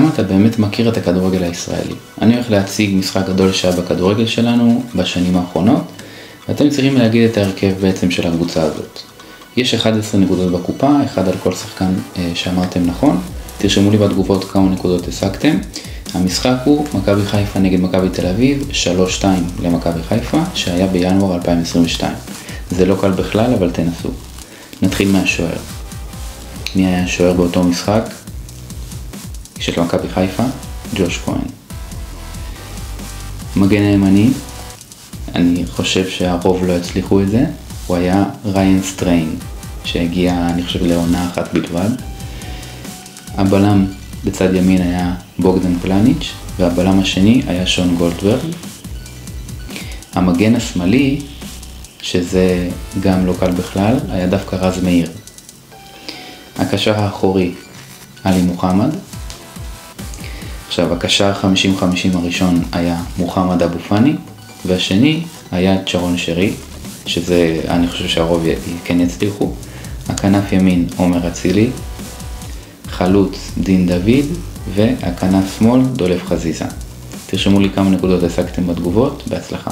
כמה אתה באמת מכיר את הכדורגל הישראלי. אני הולך להציג משחק גדול שהיה בכדורגל שלנו בשנים האחרונות, ואתם צריכים להגיד את ההרכב בעצם של הקבוצה הזאת. יש 11 נקודות בקופה, אחד על כל שחקן שאמרתם נכון. תרשמו לי בתגובות כמה נקודות השגתם. המשחק הוא מכבי חיפה נגד מכבי תל אביב, 3-2 למכבי חיפה, שהיה בינואר 2022. זה לא קל בכלל, אבל תנסו. נתחיל מהשוער. מי היה השוער באותו משחק? של מכבי חיפה, ג'וש כהן. מגן הימני, אני חושב שהרוב לא הצליחו את זה, הוא היה ריין סטריין, שהגיע אני חושב לעונה אחת בלבד. הבלם בצד ימין היה בוגדן פלניץ', והבלם השני היה שון גולדברג. המגן השמאלי, שזה גם לא קל בכלל, היה דווקא רז מאיר. הקשר האחורי, עלי מוחמד. עכשיו, הקשר 50-50 הראשון היה מוחמד אבו פאני, והשני היה צ'רון שרי, שזה, אני חושב שהרוב כן יצליחו. הכנף ימין, עומר אצילי, חלוץ דין דוד, והכנף שמאל, דולב חזיזה. תרשמו לי כמה נקודות השגתם בתגובות, בהצלחה.